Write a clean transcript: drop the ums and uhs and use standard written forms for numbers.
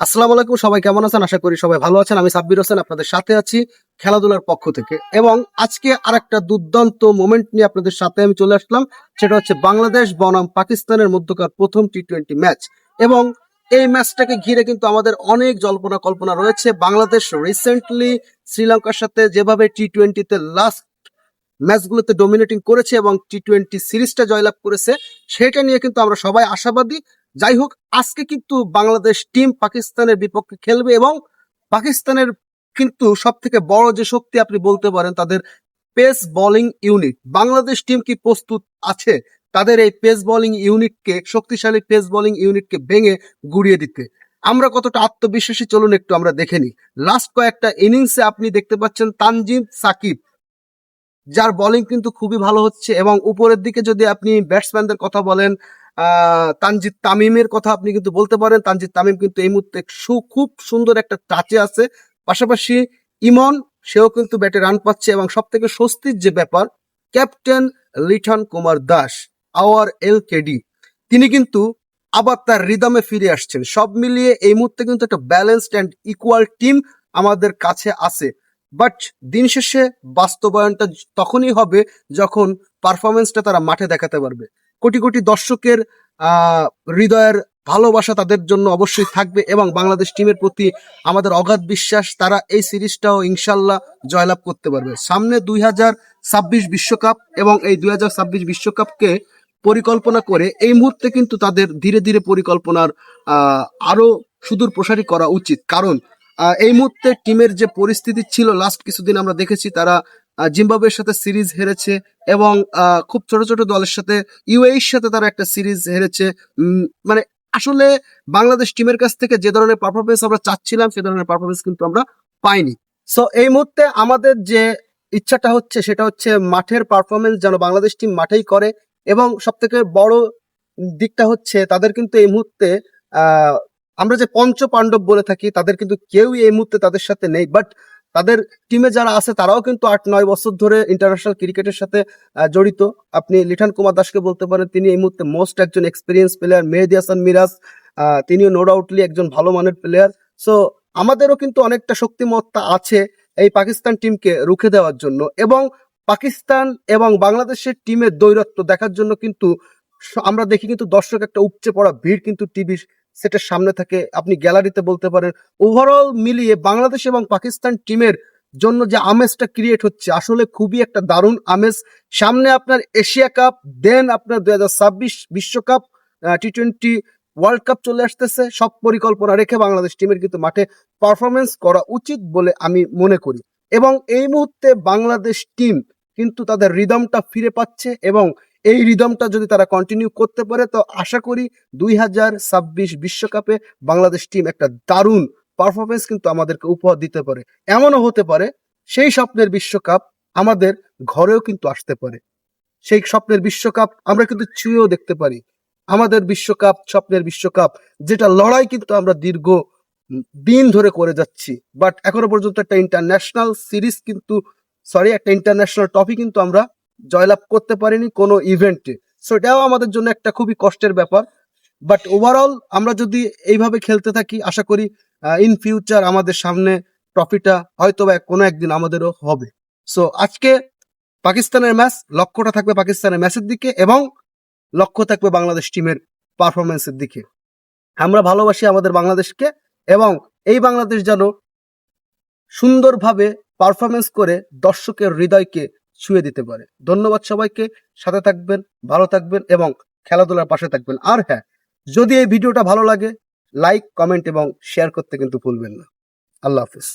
আসসালামু আলাইকুম, সবাই কেমন আছেন? আশা করি সবাই ভালো আছেন। আমি সাব্বির হোসেন আপনাদের সাথে আছি খেলাধুলার পক্ষ থেকে। এবং আজকে আরেকটা দুর্দান্ত মোমেন্ট নিয়ে আপনাদের সাথে আমি চলে আসলাম। সেটা হচ্ছে বাংলাদেশ বনাম পাকিস্তানের মধ্যকার প্রথম টি-20 ম্যাচ। এবং এই ম্যাচটাকে ঘিরে কিন্তু আমাদের অনেক জল্পনা কল্পনা রয়েছে। বাংলাদেশ রিসেন্টলি শ্রীলঙ্কার সাথে যেভাবে টি-20 তে লাস্ট ম্যাচগুলোতে ডমিনেটিং করেছে এবং টি-20 সিরিজটা জয়লাভ করেছে, সেটা নিয়ে কিন্তু আমরা সবাই আশাবাদী। যাই হোক, আজকে কিন্তু বাংলাদেশ টিম পাকিস্তানের বিপক্ষে খেলবে এবং পাকিস্তানের কিন্তু সব থেকে বড় যে শক্তি আপনি বলতে পারেন তাদের pace bowling unit. Bangladesh team কি প্রস্তুত আছে তাদের এই পেস বোলিং ইউনিটকে, শক্তিশালী পেস বোলিং ইউনিটকে ভেঙে গুড়িয়ে দিতে? আমরা কতটা আত্মবিশ্বাসী চলুন একটু আমরা দেখে নিই। লাস্ট কয়েকটা ইনিংসে আপনি দেখতে পাচ্ছেন তানজিদ সাকিব, যার বোলিং কিন্তু খুবই ভালো হচ্ছে। এবং উপরের দিকে যদি আপনি ব্যাটসম্যানদের কথা বলেন, তানজিদ তামিমের কথা আপনি কিন্তু বলতে পারেন। তানজিদ তামিম কিন্তু এই মুহূর্তে খুব সুন্দর একটা টাচে আছে। পাশাপাশি ইমন, সেও কিন্তু ব্যাটে রান পাচ্ছে। এবং সব থেকে স্বস্তির যে ব্যাপার, ক্যাপ্টেন লিটন কুমার দাস, আওয়ার এলকেডি, তিনি কিন্তু আবার তার রিদমে ফিরে আসছেন। সব মিলিয়ে এই মুহূর্তে কিন্তু একটা ব্যালেন্সড অ্যান্ড ইকুয়াল টিম আমাদের কাছে আছে। বাট দিন শেষে বাস্তবায়নটা তখনই হবে যখন পারফরমেন্সটা তারা মাঠে দেখাতে পারবে। কোটি কোটি দর্শকের হৃদয়ের ভালোবাসা তাদের জন্য অবশ্যই থাকবে এবং বাংলাদেশ টিমের প্রতি আমাদের অগাধ বিশ্বাস, তারা এই সিরিজটাও ইনশাল্লাহ জয়লাভ করতে পারবে। সামনে 2026 বিশ্বকাপ এবং এই 2026 বিশ্বকাপকে পরিকল্পনা করে এই মুহূর্তে কিন্তু তাদের ধীরে ধীরে পরিকল্পনার আরো সুদূর প্রসারী করা উচিত। কারণ এই মুহূর্তে টিমের যে পরিস্থিতি ছিল, লাস্ট কিছুদিন আমরা দেখেছি তারা জিম্বাবুয়ের সাথে সিরিজ হেরেছে এবং খুব ছোট ছোট দলের সাথে, ইউএইর সাথে তারা একটা সিরিজ হেরেছে। মানে আসলে বাংলাদেশ টিমের কাছ থেকে যে ধরনের পারফরমেন্স আমরা চাচ্ছিলাম সে ধরনের পারফরমেন্স কিন্তু আমরা পাইনি। সো এই মুহূর্তে আমাদের যে ইচ্ছাটা হচ্ছে সেটা হচ্ছে মাঠের পারফরমেন্স যেন বাংলাদেশ টিম মাঠেই করে। এবং সব থেকে বড় দিকটা হচ্ছে তাদের কিন্তু এই মুহূর্তে আহ আমরা যে পঞ্চ পাণ্ডব বলে থাকি, তাদের কিন্তু কেউই এই মুহূর্তে তাদের সাথে নেই। বাট তাদের টিমে যারা আছে তারাও কিন্তু 8-9 বছর ধরে ইন্টারন্যাশনাল ক্রিকেটের সাথে জড়িত। আপনি লিটন কুমার দাসকে বলতে পারেন, তিনি এই মুহূর্তে মোস্ট একজন এক্সপিরিয়েন্স প্লেয়ার। মেহেদী হাসান মিরাজ, তিনিও নো ডাউটলি একজন ভালো মানের প্লেয়ার। সো আমাদেরও কিন্তু অনেকটা শক্তিমত্তা আছে এই পাকিস্তান টিমকে রুখে দেওয়ার জন্য। এবং পাকিস্তান এবং বাংলাদেশের টিমের দ্বৈরথ্য দেখার জন্য কিন্তু আমরা দেখি কিন্তু দর্শক একটা উপচে পড়া ভিড় কিন্তু টিভি সেটের সামনে থাকে, আপনি গ্যালারিতে বলতে পারেন। ওভারঅল মিলিয়ে বাংলাদেশ এবং পাকিস্তান টিমের জন্য যে আমেজটা ক্রিয়েট হচ্ছে আসলে খুবই একটা দারুণ আমেজ। সামনে আপনার এশিয়া কাপ, দেন আপনার 2026 বিশ্বকাপ, টি-20 ওয়ার্ল্ড কাপ চলে আসতেছে। সব পরিকল্পনা রেখে বাংলাদেশ টিমের কিন্তু মাঠে পারফরমেন্স করা উচিত বলে আমি মনে করি। এবং এই মুহূর্তে বাংলাদেশ টিম কিন্তু তাদের রিদমটা ফিরে পাচ্ছে এবং এই রিদমটা যদি তারা কন্টিনিউ করতে পারে তো আশা করি 2026 বিশ্বকাপে বাংলাদেশ টিম একটা দারুণ পারফরমেন্স কিন্তু আমাদেরকে উপহার দিতে পারে। এমনও হতে পারে সেই স্বপ্নের বিশ্বকাপ আমাদের ঘরেও কিন্তু আসতে পারে। সেই স্বপ্নের বিশ্বকাপ আমরা কিন্তু ছুঁয়েও দেখতে পারি। আমাদের বিশ্বকাপ, স্বপ্নের বিশ্বকাপ, যেটা লড়াই কিন্তু আমরা দীর্ঘ দিন ধরে করে যাচ্ছি। বাট এখনো পর্যন্ত একটা ইন্টারন্যাশনাল সিরিজ কিন্তু, একটা ইন্টারন্যাশনাল ট্রফি কিন্তু আমরা জয়লাভ করতে পারিনি কোনো ইভেন্টে। সো এটাও আমাদের জন্য একটা খুবই কষ্টের ব্যাপার। বাট ওভারঅল আমরা যদি এইভাবে খেলতে থাকি আশা করি ইন ফিউচার আমাদের সামনে ট্রফিটা হয়তো বা কোনো একদিন আমাদেরও হবে। সো আজকে পাকিস্তানের ম্যাচ, লক্ষ্যটা থাকবে পাকিস্তানের ম্যাচের দিকে এবং লক্ষ্য থাকবে বাংলাদেশ টিমের পারফরমেন্সের দিকে। আমরা ভালোবাসি আমাদের বাংলাদেশকে এবং এই বাংলাদেশ যেন সুন্দরভাবে পারফরমেন্স করে দর্শকের হৃদয়কে ছুঁয়ে দিতে পারে। ধন্যবাদ সবাইকে, সাথে থাকবেন, ভালো থাকবেন এবং খেলাধুলার পাশে থাকবেন। আর হ্যাঁ, যদি এই ভিডিওটা ভালো লাগে লাইক, কমেন্ট এবং শেয়ার করতে কিন্তু ভুলবেন না। আল্লাহ হাফিজ।